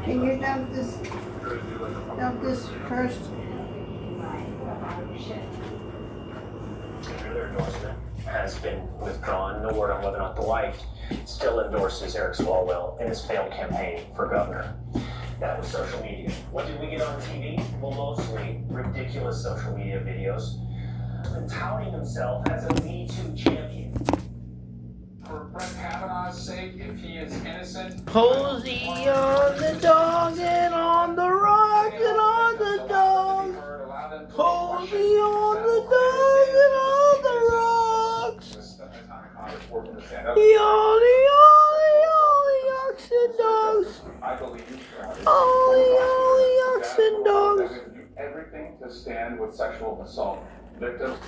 Can you dump this first? Their endorsement has been withdrawn. No word on whether or not the wife still endorses Eric Swalwell in his failed campaign for governor. That was social media. What did we get on TV? Well, mostly ridiculous social media videos. And touting himself as a Me Too champion. For Brett Kavanaugh's sake, if he is innocent. Posey on the dog and on the rocks and on the dog. Posey on the dog and on the rocks. Yolly, oxen dogs. Ollie, oxen dogs. Everything to stand with sexual assault victims.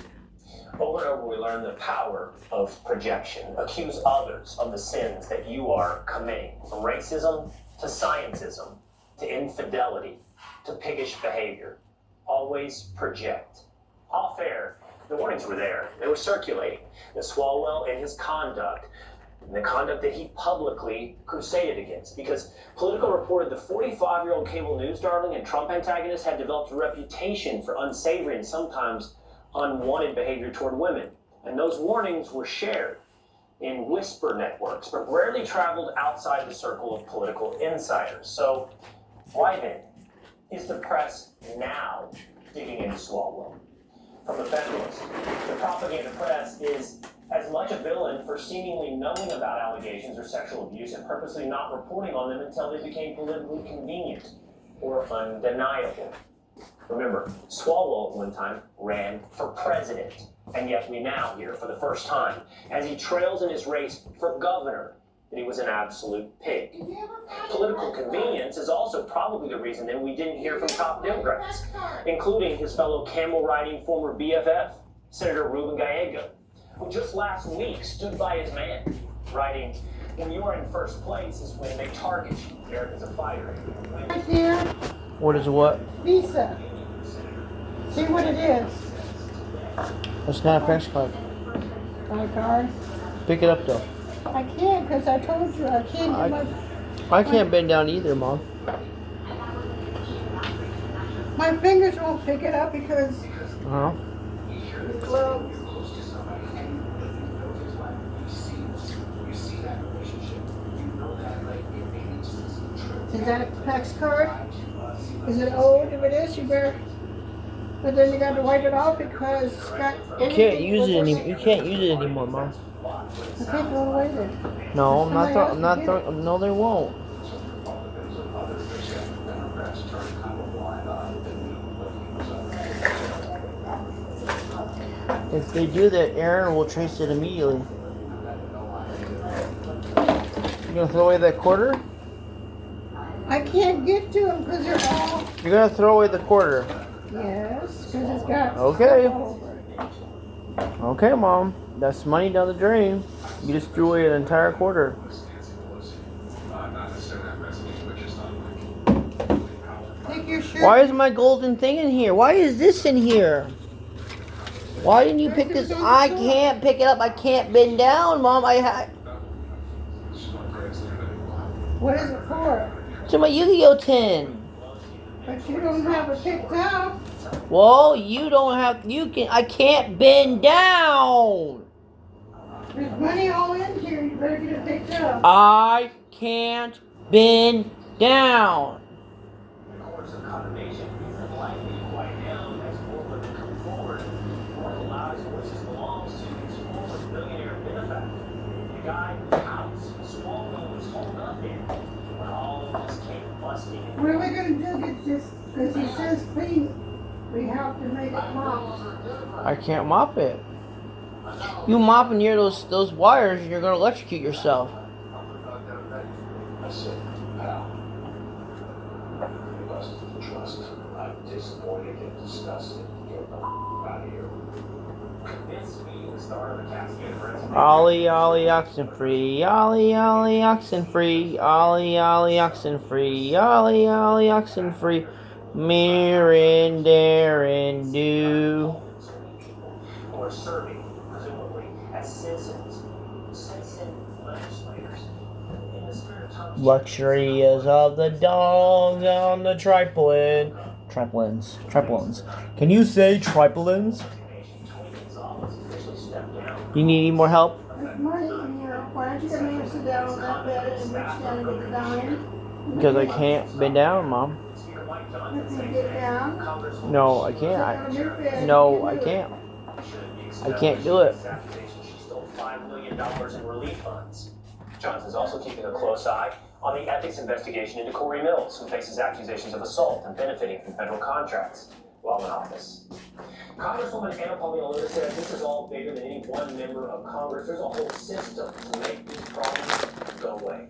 Over and over, we learn the power of projection. Accuse others of the sins that you are committing, from racism to scientism to infidelity to piggish behavior. Always project. Off air, the warnings were there. They were circulating. That Swalwell and his conduct, and the conduct that he publicly crusaded against. Because Politico reported the 45-year-old cable news darling and Trump antagonist had developed a reputation for unsavory and sometimes unwanted behavior toward women. And those warnings were shared in whisper networks, but rarely traveled outside the circle of political insiders. So why then is the press now digging into Swalwell? From the Federalist, the propaganda press is as much a villain for seemingly knowing about allegations or sexual abuse and purposely not reporting on them until they became politically convenient or undeniable. Remember, Swalwell at one time ran for president, and yet we now hear for the first time, as he trails in his race for governor, that he was an absolute pig. Political convenience is also probably the reason that we didn't hear from top Democrats, including his fellow camel-riding former BFF, Senator Ruben Gallego, who just last week stood by his man, writing, "When you are in first place is when they target you. Eric is a fighter." Right there, What is what? Visa. See what it is. That's not a press card. My card. Pick it up though. I can't because I told you I can't get I can't bend down either, Mom. my fingers won't pick it up because Uh-huh. the gloves. Is that a PAX card? Is it old? If it is, you better. But then you got to wipe it off because it's got. You can't use it anymore. You can't use it anymore, Mom. Okay, throw it away then. No, I'm not. Somebody else I'm not. can get it. No, they won't. If they do that, Aaron will trace it immediately. You gonna throw away that quarter? I can't get to them because they're all. You're gonna throw away the quarter. Yes, because it's got. Okay. stuff all over it. Okay, Mom. That's money down the drain. You just threw away an entire quarter. Take your shirt. Why is my golden thing in here? Why is this in here? Why didn't you pick this? I can't pick it up. I can't bend down, Mom. What is it for? To my Yu-Gi-Oh tin. But you don't have it picked up. Well, you don't have. You can. I can't bend down. There's money all in here. You better get it picked up. I can't bend down. Courts of condemnation are likely to quiet down as more women come forward. Court allows what this belongs to its former billionaire benefactor. The guy whose house Swalwell was holed up in when all of this came busting. What are we going to do? Get this? Because he says clean. We have to make it mop. I can't mop it. You mop near those wires, and you're gonna electrocute yourself. I said, pal, you must trust. I'm disappointed and disgusted. Get the out of here. This being the start of the cascade of resignation. Ollie, ollie, oxen free. Ollie, ollie, oxen free. Ollie, ollie, oxen free. Ollie, ollie, oxen free. Mirren, Darren, do. Or serving, presumably, as citizen legislators. Luxurious of the dogs on the tripolins. Can you say tripolins? Do you need any more help? There's money in here. Why don't you come here and sit down on that bed and reach down and get the dime? Because I can't bend down, Mom. If you get down, No, I sit can't. on your bed. No, you I can do it. can't. I can't do it. She stole $5 million in relief funds. Johnson's also keeping a close eye on the ethics investigation into Corey Mills, who faces accusations of assault and benefiting from federal contracts while in office. Congresswoman Anna Paulina Lewis said this is all bigger than any one member of Congress. There's a whole system to make these problems go away.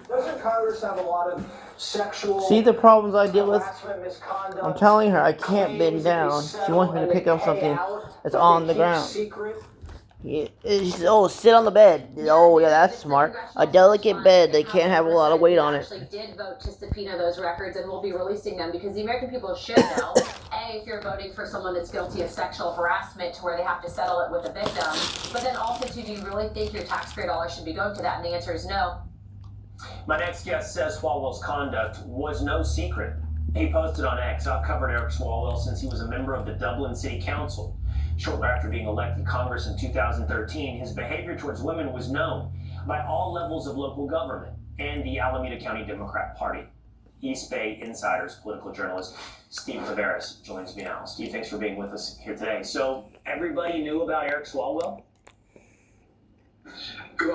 Doesn't Congress have a lot of sexual See the problems I deal with? harassment, misconduct? I'm telling her I can't bend down. She wants me to pick up something that's on the ground. Secret? Oh, sit on the bed. Oh, yeah, that's smart. A delicate bed. They can't have a lot of weight on it. Actually did vote to subpoena those records, and we'll be releasing them because the American people should know. A, if you're voting for someone that's guilty of sexual harassment to where they have to settle it with a victim, but then also too, do you really think your taxpayer dollars should be going to that? And the answer is no. My next guest says Swalwell's conduct was no secret. He posted on X, "I've covered Eric Swalwell since he was a member of the Dublin City Council. Shortly after being elected to Congress in 2013, his behavior towards women was known by all levels of local government and the Alameda County Democrat Party." East Bay Insider's political journalist Steve Taveras joins me now. Steve, thanks for being with us here today. So everybody knew about Eric Swalwell? Good